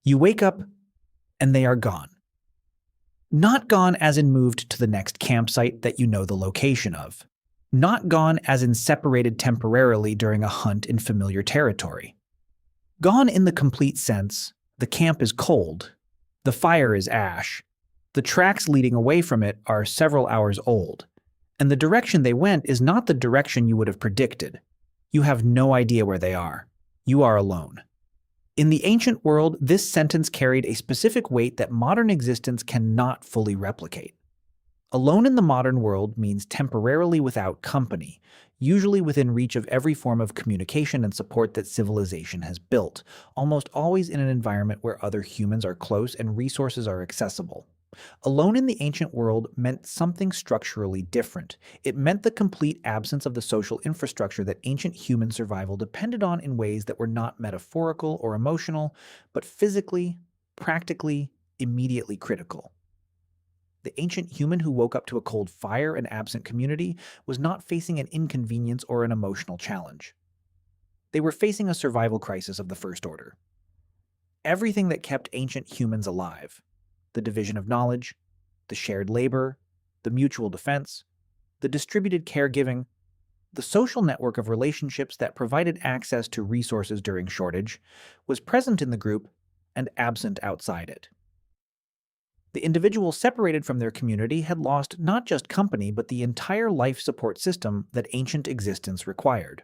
You wake up and they are gone. Not gone as in moved to the next campsite that you know the location of. Not gone as in separated temporarily during a hunt in familiar territory. Gone in the complete sense, the camp is cold, the fire is ash, the tracks leading away from it are several hours old, and the direction they went is not the direction you would have predicted. You have no idea where they are. You are alone. In the ancient world, this sentence carried a specific weight that modern existence cannot fully replicate. Alone in the modern world means temporarily without company, usually within reach of every form of communication and support that civilization has built, almost always in an environment where other humans are close and resources are accessible. Alone in the ancient world meant something structurally different. It meant the complete absence of the social infrastructure that ancient human survival depended on in ways that were not metaphorical or emotional, but physically, practically, immediately critical. The ancient human who woke up to a cold fire and absent community was not facing an inconvenience or an emotional challenge. They were facing a survival crisis of the first order. Everything that kept ancient humans alive, the division of knowledge, the shared labor, the mutual defense, the distributed caregiving, the social network of relationships that provided access to resources during shortage, was present in the group and absent outside it. The individual separated from their community had lost not just company but the entire life support system that ancient existence required.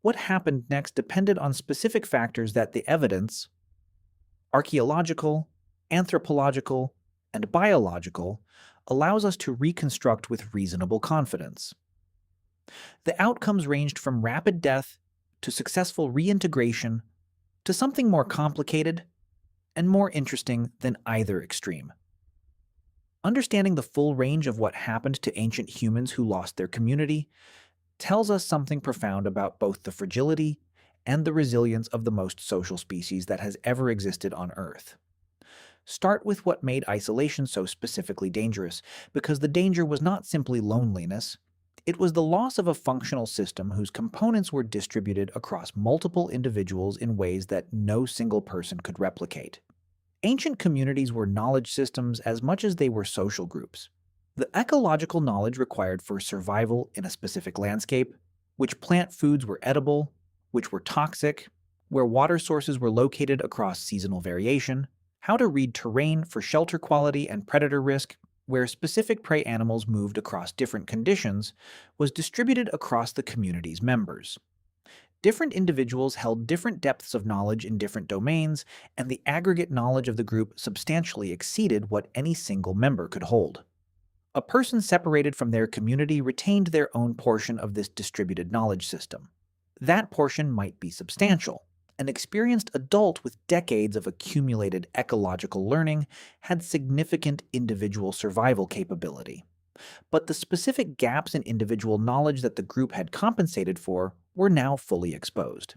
What happened next depended on specific factors that the evidence, archaeological, anthropological, and biological, allows us to reconstruct with reasonable confidence. The outcomes ranged from rapid death to successful reintegration to something more complicated and more interesting than either extreme. Understanding the full range of what happened to ancient humans who lost their community tells us something profound about both the fragility and the resilience of the most social species that has ever existed on Earth. Start with what made isolation so specifically dangerous, because the danger was not simply loneliness. It was the loss of a functional system whose components were distributed across multiple individuals in ways that no single person could replicate. Ancient communities were knowledge systems as much as they were social groups. The ecological knowledge required for survival in a specific landscape, which plant foods were edible, which were toxic, where water sources were located across seasonal variation, how to read terrain for shelter quality and predator risk, where specific prey animals moved across different conditions, was distributed across the community's members. Different individuals held different depths of knowledge in different domains, and the aggregate knowledge of the group substantially exceeded what any single member could hold. A person separated from their community retained their own portion of this distributed knowledge system. That portion might be substantial. An experienced adult with decades of accumulated ecological learning had significant individual survival capability. But the specific gaps in individual knowledge that the group had compensated for were now fully exposed.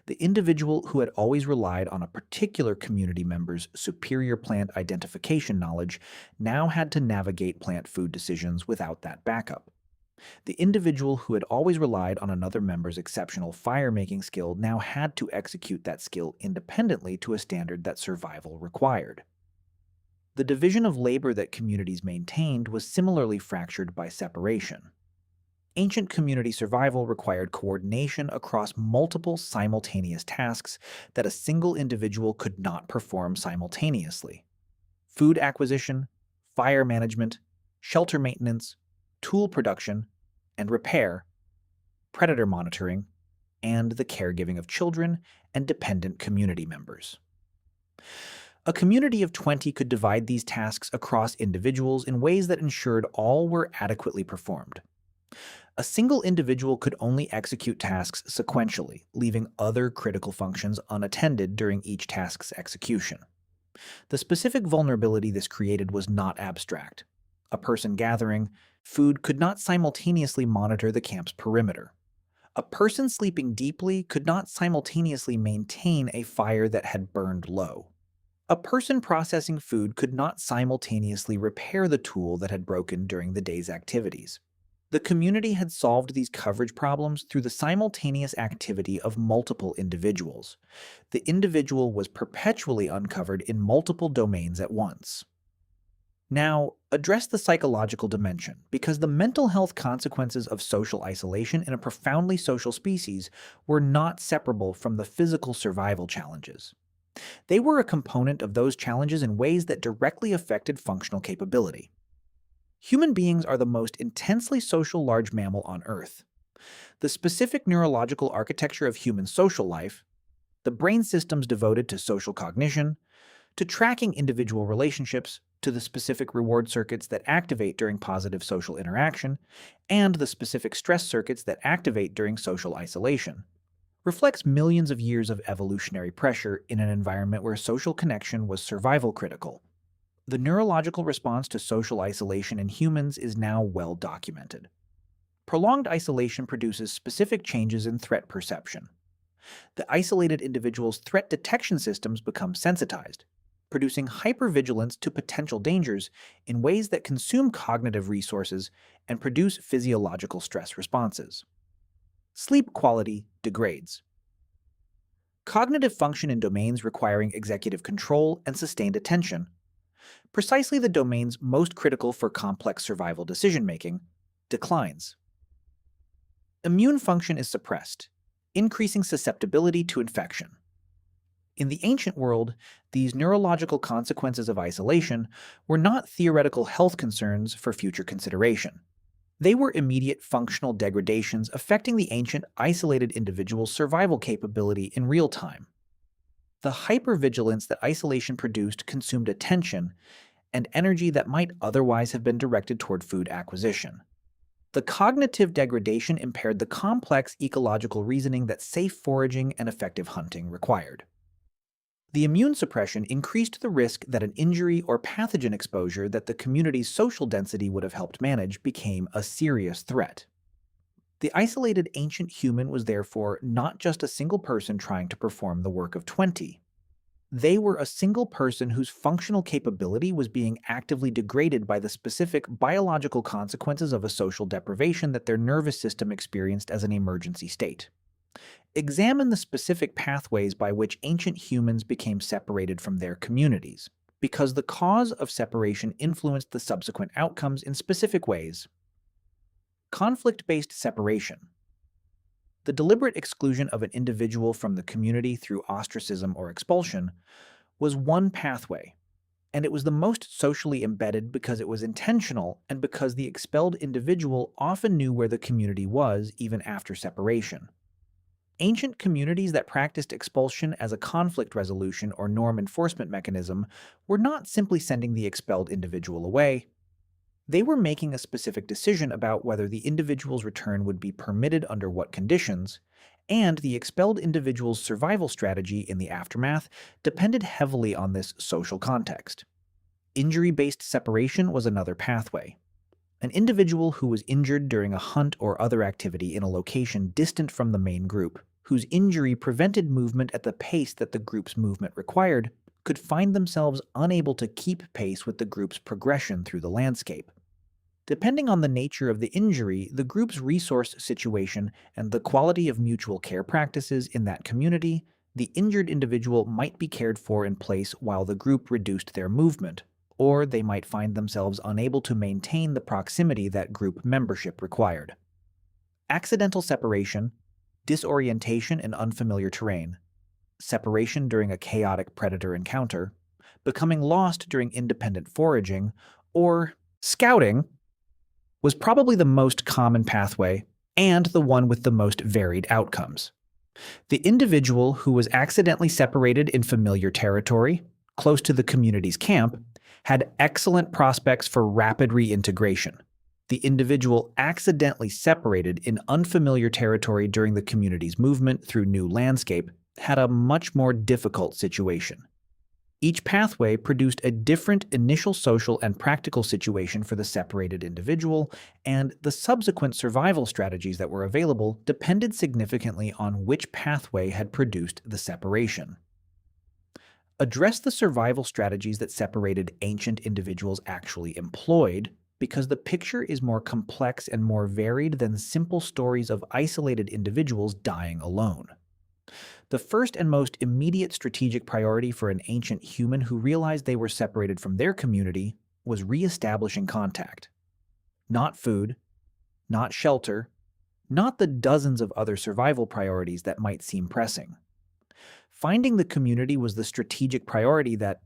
The individual who had always relied on a particular community member's superior plant identification knowledge now had to navigate plant food decisions without that backup. The individual who had always relied on another member's exceptional fire-making skill now had to execute that skill independently to a standard that survival required. The division of labor that communities maintained was similarly fractured by separation. Ancient community survival required coordination across multiple simultaneous tasks that a single individual could not perform simultaneously. Food acquisition, fire management, shelter maintenance, tool production and repair, predator monitoring, and the caregiving of children and dependent community members. A community of 20 could divide these tasks across individuals in ways that ensured all were adequately performed. A single individual could only execute tasks sequentially, leaving other critical functions unattended during each task's execution. The specific vulnerability this created was not abstract. A person gathering food could not simultaneously monitor the camp's perimeter. A person sleeping deeply could not simultaneously maintain a fire that had burned low. A person processing food could not simultaneously repair the tool that had broken during the day's activities. The community had solved these coverage problems through the simultaneous activity of multiple individuals. The individual was perpetually uncovered in multiple domains at once. Now, address the psychological dimension, because the mental health consequences of social isolation in a profoundly social species were not separable from the physical survival challenges. They were a component of those challenges in ways that directly affected functional capability. Human beings are the most intensely social large mammal on Earth. The specific neurological architecture of human social life, the brain systems devoted to social cognition, to tracking individual relationships, to the specific reward circuits that activate during positive social interaction, and the specific stress circuits that activate during social isolation, reflects millions of years of evolutionary pressure in an environment where social connection was survival critical. The neurological response to social isolation in humans is now well documented. Prolonged isolation produces specific changes in threat perception. The isolated individual's threat detection systems become sensitized, producing hypervigilance to potential dangers in ways that consume cognitive resources and produce physiological stress responses. Sleep quality degrades. Cognitive function in domains requiring executive control and sustained attention, precisely the domains most critical for complex survival decision-making, declines. Immune function is suppressed, increasing susceptibility to infection. In the ancient world, these neurological consequences of isolation were not theoretical health concerns for future consideration. They were immediate functional degradations affecting the ancient isolated individual's survival capability in real time. The hypervigilance that isolation produced consumed attention and energy that might otherwise have been directed toward food acquisition. The cognitive degradation impaired the complex ecological reasoning that safe foraging and effective hunting required. The immune suppression increased the risk that an injury or pathogen exposure that the community's social density would have helped manage became a serious threat. The isolated ancient human was therefore not just a single person trying to perform the work of 20. They were a single person whose functional capability was being actively degraded by the specific biological consequences of a social deprivation that their nervous system experienced as an emergency state. Examine the specific pathways by which ancient humans became separated from their communities, because the cause of separation influenced the subsequent outcomes in specific ways. Conflict-based separation. The deliberate exclusion of an individual from the community through ostracism or expulsion was one pathway, and it was the most socially embedded because it was intentional and because the expelled individual often knew where the community was even after separation. Ancient communities that practiced expulsion as a conflict resolution or norm enforcement mechanism were not simply sending the expelled individual away. They were making a specific decision about whether the individual's return would be permitted under what conditions, and the expelled individual's survival strategy in the aftermath depended heavily on this social context. Injury-based separation was another pathway. An individual who was injured during a hunt or other activity in a location distant from the main group, whose injury prevented movement at the pace that the group's movement required, could find themselves unable to keep pace with the group's progression through the landscape. Depending on the nature of the injury, the group's resource situation, and the quality of mutual care practices in that community, the injured individual might be cared for in place while the group reduced their movement, or they might find themselves unable to maintain the proximity that group membership required. Accidental separation, disorientation in unfamiliar terrain, separation during a chaotic predator encounter, becoming lost during independent foraging, or scouting, was probably the most common pathway and the one with the most varied outcomes. The individual who was accidentally separated in familiar territory, close to the community's camp, had excellent prospects for rapid reintegration. The individual accidentally separated in unfamiliar territory during the community's movement through new landscape had a much more difficult situation. Each pathway produced a different initial social and practical situation for the separated individual, and the subsequent survival strategies that were available depended significantly on which pathway had produced the separation. Address the survival strategies that separated ancient individuals actually employed, because the picture is more complex and more varied than simple stories of isolated individuals dying alone. The first and most immediate strategic priority for an ancient human who realized they were separated from their community was reestablishing contact. Not food, not shelter, not the dozens of other survival priorities that might seem pressing. Finding the community was the strategic priority that,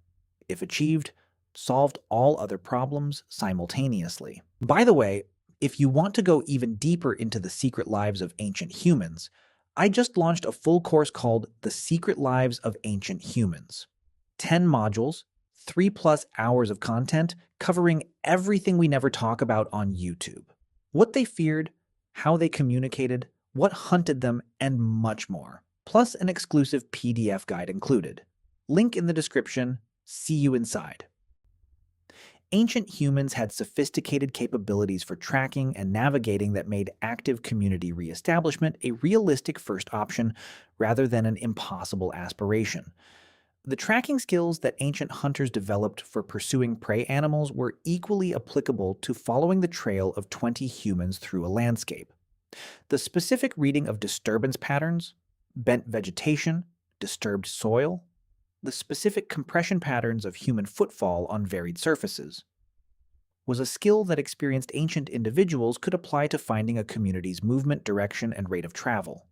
if achieved, solved all other problems simultaneously. By the way, if you want to go even deeper into the secret lives of ancient humans, I just launched a full course called The Secret Lives of Ancient Humans. 10 modules, 3+ hours of content covering everything we never talk about on YouTube. What they feared, how they communicated, what hunted them, and much more. Plus an exclusive PDF guide included. Link in the description. See you inside. Ancient humans had sophisticated capabilities for tracking and navigating that made active community reestablishment a realistic first option rather than an impossible aspiration. The tracking skills that ancient hunters developed for pursuing prey animals were equally applicable to following the trail of 20 humans through a landscape. The specific reading of disturbance patterns, bent vegetation, disturbed soil, the specific compression patterns of human footfall on varied surfaces, was a skill that experienced ancient individuals could apply to finding a community's movement, direction, and rate of travel.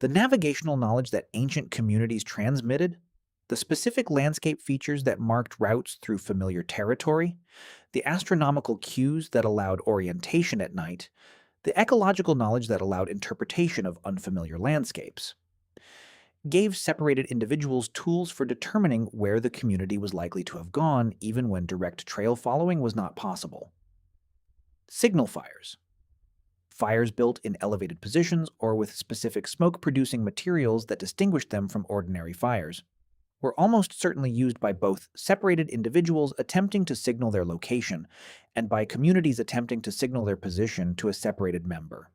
The navigational knowledge that ancient communities transmitted, the specific landscape features that marked routes through familiar territory, the astronomical cues that allowed orientation at night, the ecological knowledge that allowed interpretation of unfamiliar landscapes, gave separated individuals tools for determining where the community was likely to have gone even when direct trail following was not possible. Signal fires. Fires built in elevated positions or with specific smoke-producing materials that distinguished them from ordinary fires were almost certainly used by both separated individuals attempting to signal their location and by communities attempting to signal their position to a separated member.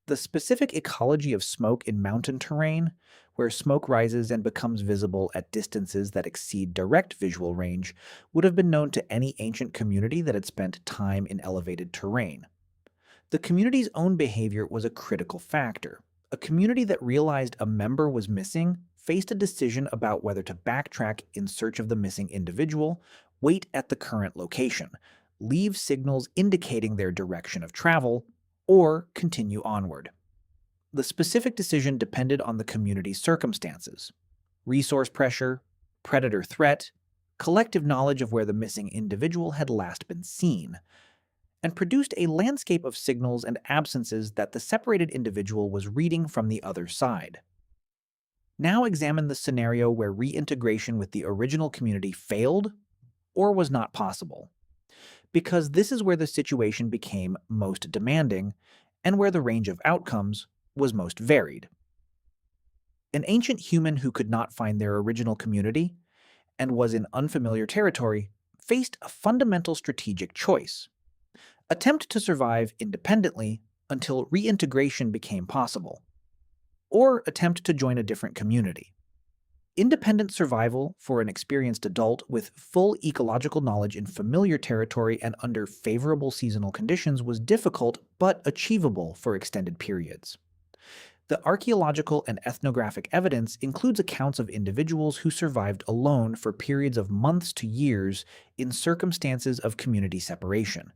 The specific ecology of smoke in mountain terrain, where smoke rises and becomes visible at distances that exceed direct visual range, would have been known to any ancient community that had spent time in elevated terrain. The community's own behavior was a critical factor. A community that realized a member was missing faced a decision about whether to backtrack in search of the missing individual, wait at the current location, leave signals indicating their direction of travel, or continue onward. The specific decision depended on the community's circumstances, resource pressure, predator threat, collective knowledge of where the missing individual had last been seen, and produced a landscape of signals and absences that the separated individual was reading from the other side. Now examine the scenario where reintegration with the original community failed or was not possible, because this is where the situation became most demanding and where the range of outcomes was most varied. An ancient human who could not find their original community and was in unfamiliar territory faced a fundamental strategic choice: attempt to survive independently until reintegration became possible, or attempt to join a different community. Independent survival for an experienced adult with full ecological knowledge in familiar territory and under favorable seasonal conditions was difficult but achievable for extended periods. The archaeological and ethnographic evidence includes accounts of individuals who survived alone for periods of months to years in circumstances of community separation,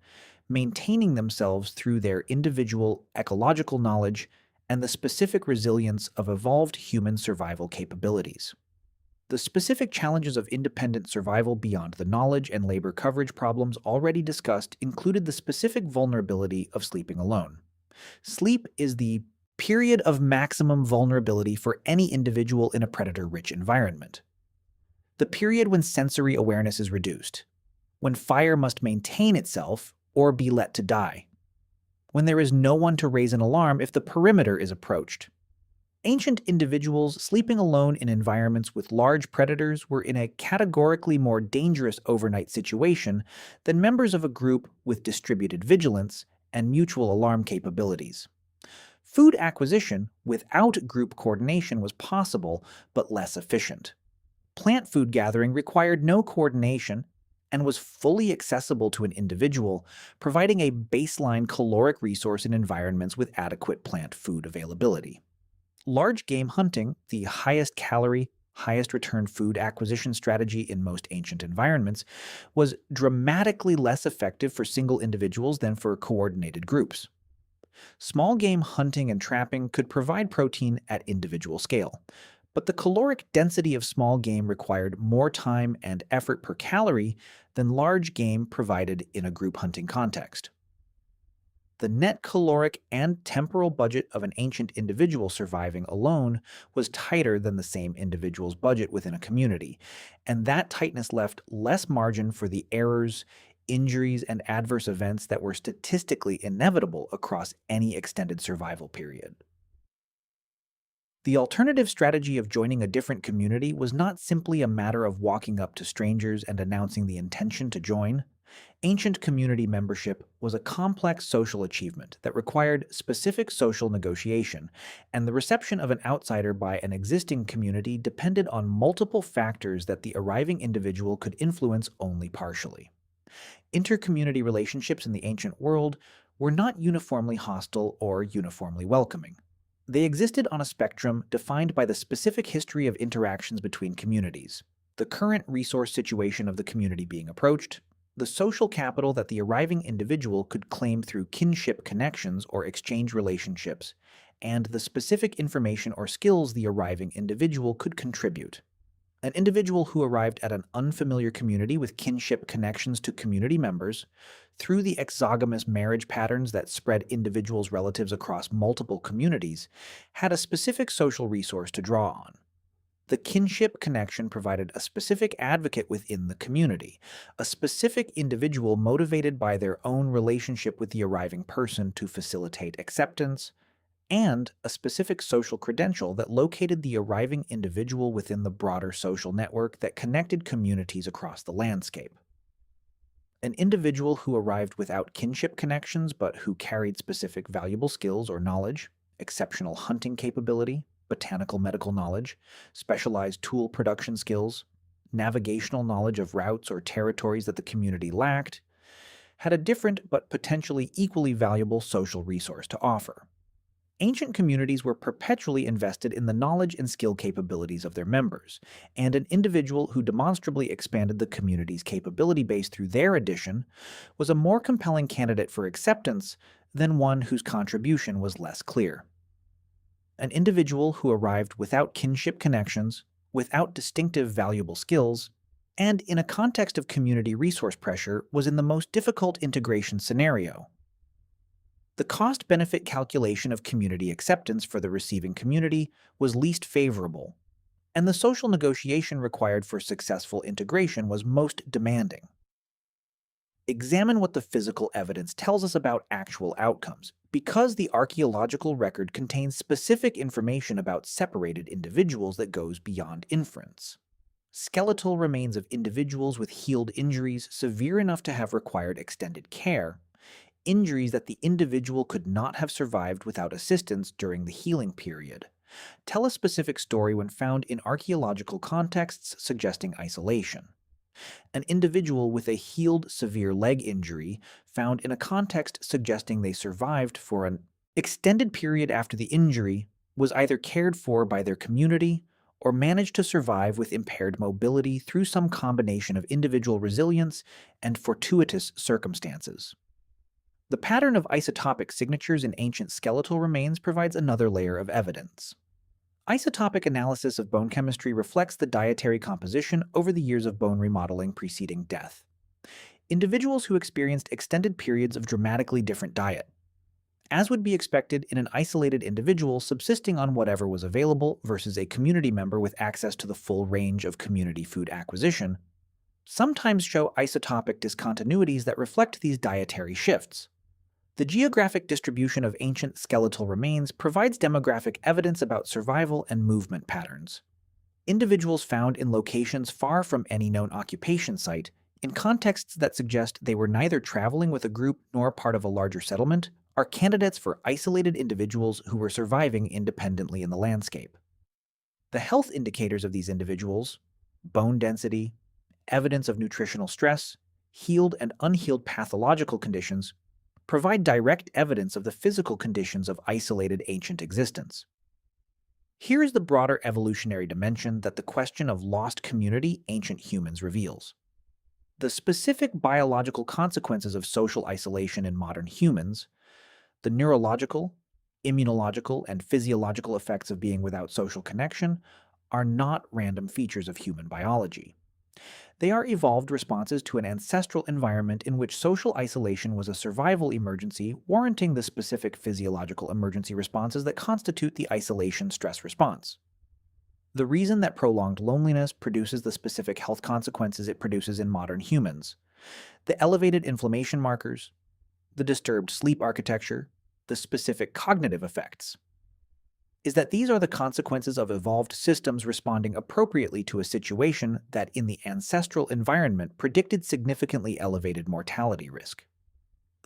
maintaining themselves through their individual ecological knowledge and the specific resilience of evolved human survival capabilities. The specific challenges of independent survival beyond the knowledge and labor coverage problems already discussed included the specific vulnerability of sleeping alone. Sleep is the period of maximum vulnerability for any individual in a predator-rich environment. The period when sensory awareness is reduced, when fire must maintain itself or be let to die, when there is no one to raise an alarm if the perimeter is approached. Ancient individuals sleeping alone in environments with large predators were in a categorically more dangerous overnight situation than members of a group with distributed vigilance and mutual alarm capabilities. Food acquisition without group coordination was possible, but less efficient. Plant food gathering required no coordination and was fully accessible to an individual, providing a baseline caloric resource in environments with adequate plant food availability. Large game hunting, the highest calorie, highest return food acquisition strategy in most ancient environments, was dramatically less effective for single individuals than for coordinated groups. Small game hunting and trapping could provide protein at individual scale, but the caloric density of small game required more time and effort per calorie than large game provided in a group hunting context. The net caloric and temporal budget of an ancient individual surviving alone was tighter than the same individual's budget within a community, and that tightness left less margin for the errors, injuries, and adverse events that were statistically inevitable across any extended survival period. The alternative strategy of joining a different community was not simply a matter of walking up to strangers and announcing the intention to join. Ancient community membership was a complex social achievement that required specific social negotiation, and the reception of an outsider by an existing community depended on multiple factors that the arriving individual could influence only partially. Intercommunity relationships in the ancient world were not uniformly hostile or uniformly welcoming. They existed on a spectrum defined by the specific history of interactions between communities, the current resource situation of the community being approached, the social capital that the arriving individual could claim through kinship connections or exchange relationships, and the specific information or skills the arriving individual could contribute. An individual who arrived at an unfamiliar community with kinship connections to community members, through the exogamous marriage patterns that spread individuals' relatives across multiple communities, had a specific social resource to draw on. The kinship connection provided a specific advocate within the community, a specific individual motivated by their own relationship with the arriving person to facilitate acceptance, and a specific social credential that located the arriving individual within the broader social network that connected communities across the landscape. An individual who arrived without kinship connections but who carried specific valuable skills or knowledge, exceptional hunting capability, botanical medical knowledge, specialized tool production skills, navigational knowledge of routes or territories that the community lacked, had a different but potentially equally valuable social resource to offer. Ancient communities were perpetually invested in the knowledge and skill capabilities of their members, and an individual who demonstrably expanded the community's capability base through their addition was a more compelling candidate for acceptance than one whose contribution was less clear. An individual who arrived without kinship connections, without distinctive valuable skills, and in a context of community resource pressure was in the most difficult integration scenario. The cost-benefit calculation of community acceptance for the receiving community was least favorable, and the social negotiation required for successful integration was most demanding. Examine what the physical evidence tells us about actual outcomes, because the archaeological record contains specific information about separated individuals that goes beyond inference. Skeletal remains of individuals with healed injuries severe enough to have required extended care, injuries that the individual could not have survived without assistance during the healing period, tell a specific story when found in archaeological contexts suggesting isolation. An individual with a healed severe leg injury found in a context suggesting they survived for an extended period after the injury was either cared for by their community or managed to survive with impaired mobility through some combination of individual resilience and fortuitous circumstances. The pattern of isotopic signatures in ancient skeletal remains provides another layer of evidence. Isotopic analysis of bone chemistry reflects the dietary composition over the years of bone remodeling preceding death. Individuals who experienced extended periods of dramatically different diet, as would be expected in an isolated individual subsisting on whatever was available versus a community member with access to the full range of community food acquisition, sometimes show isotopic discontinuities that reflect these dietary shifts. The geographic distribution of ancient skeletal remains provides demographic evidence about survival and movement patterns. Individuals found in locations far from any known occupation site, in contexts that suggest they were neither traveling with a group nor part of a larger settlement, are candidates for isolated individuals who were surviving independently in the landscape. The health indicators of these individuals, bone density, evidence of nutritional stress, Healed and unhealed pathological conditions provide direct evidence of the physical conditions of isolated ancient existence. Here is the broader evolutionary dimension that the question of lost community ancient humans reveals. The specific biological consequences of social isolation in modern humans, the neurological, immunological, and physiological effects of being without social connection, are not random features of human biology. They are evolved responses to an ancestral environment in which social isolation was a survival emergency, warranting the specific physiological emergency responses that constitute the isolation stress response. The reason that prolonged loneliness produces the specific health consequences it produces in modern humans, the elevated inflammation markers, the disturbed sleep architecture, the specific cognitive effects, is that these are the consequences of evolved systems responding appropriately to a situation that in the ancestral environment predicted significantly elevated mortality risk.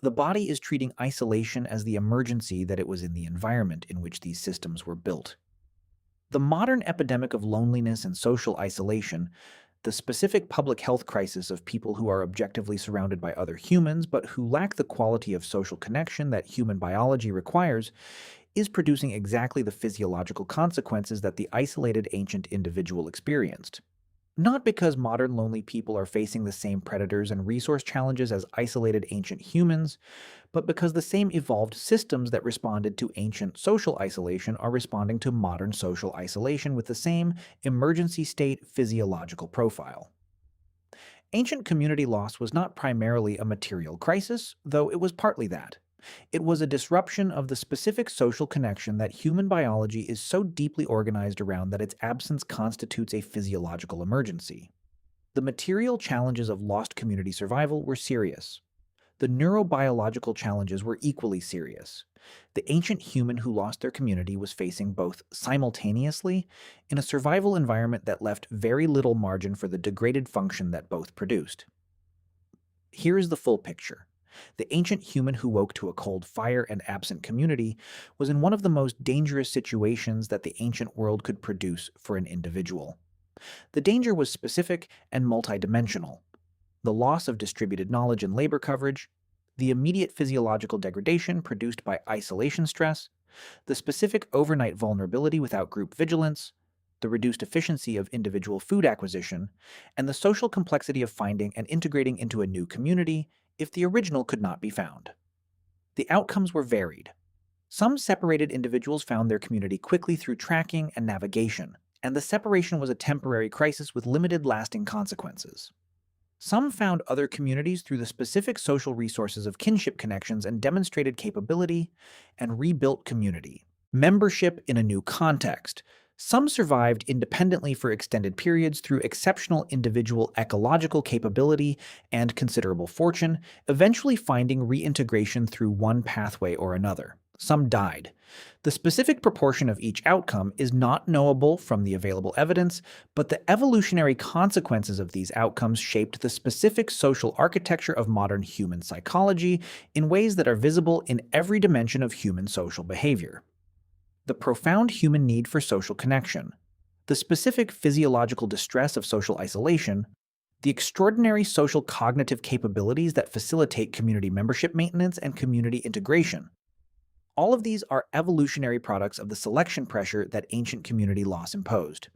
The body is treating isolation as the emergency that it was in the environment in which these systems were built. The modern epidemic of loneliness and social isolation, the specific public health crisis of people who are objectively surrounded by other humans but who lack the quality of social connection that human biology requires, is producing exactly the physiological consequences that the isolated ancient individual experienced. Not because modern lonely people are facing the same predators and resource challenges as isolated ancient humans, but because the same evolved systems that responded to ancient social isolation are responding to modern social isolation with the same emergency state physiological profile. Ancient community loss was not primarily a material crisis, though it was partly that. It was a disruption of the specific social connection that human biology is so deeply organized around that its absence constitutes a physiological emergency. The material challenges of lost community survival were serious. The neurobiological challenges were equally serious. The ancient human who lost their community was facing both simultaneously in a survival environment that left very little margin for the degraded function that both produced. Here is the full picture. The ancient human who woke to a cold fire and absent community was in one of the most dangerous situations that the ancient world could produce for an individual. The danger was specific and multidimensional. The loss of distributed knowledge and labor coverage, the immediate physiological degradation produced by isolation stress, the specific overnight vulnerability without group vigilance, the reduced efficiency of individual food acquisition, and the social complexity of finding and integrating into a new community if the original could not be found. The outcomes were varied. Some separated individuals found their community quickly through tracking and navigation, and the separation was a temporary crisis with limited lasting consequences. Some found other communities through the specific social resources of kinship connections and demonstrated capability and rebuilt community. Membership in a new context. Some survived independently for extended periods through exceptional individual ecological capability and considerable fortune, eventually finding reintegration through one pathway or another. Some died. The specific proportion of each outcome is not knowable from the available evidence, but the evolutionary consequences of these outcomes shaped the specific social architecture of modern human psychology in ways that are visible in every dimension of human social behavior. The profound human need for social connection, the specific physiological distress of social isolation, the extraordinary social cognitive capabilities that facilitate community membership maintenance and community integration. All of these are evolutionary products of the selection pressure that ancient community loss imposed.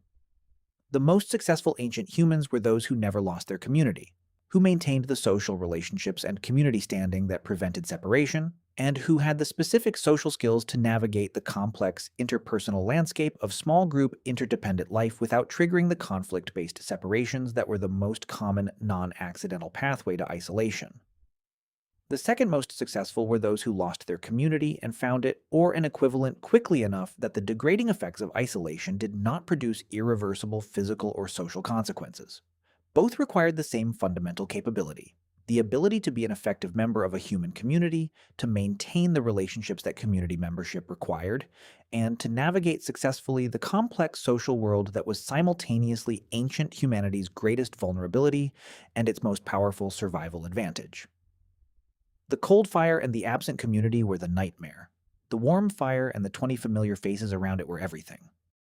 The most successful ancient humans were those who never lost their community, who maintained the social relationships and community standing that prevented separation, and who had the specific social skills to navigate the complex interpersonal landscape of small group interdependent life without triggering the conflict-based separations that were the most common non-accidental pathway to isolation. The second most successful were those who lost their community and found it, or an equivalent, quickly enough that the degrading effects of isolation did not produce irreversible physical or social consequences. Both required the same fundamental capability: the ability to be an effective member of a human community, to maintain the relationships that community membership required, and to navigate successfully the complex social world that was simultaneously ancient humanity's greatest vulnerability and its most powerful survival advantage. The cold fire and the absent community were the nightmare. The warm fire and the 20 familiar faces around it were everything.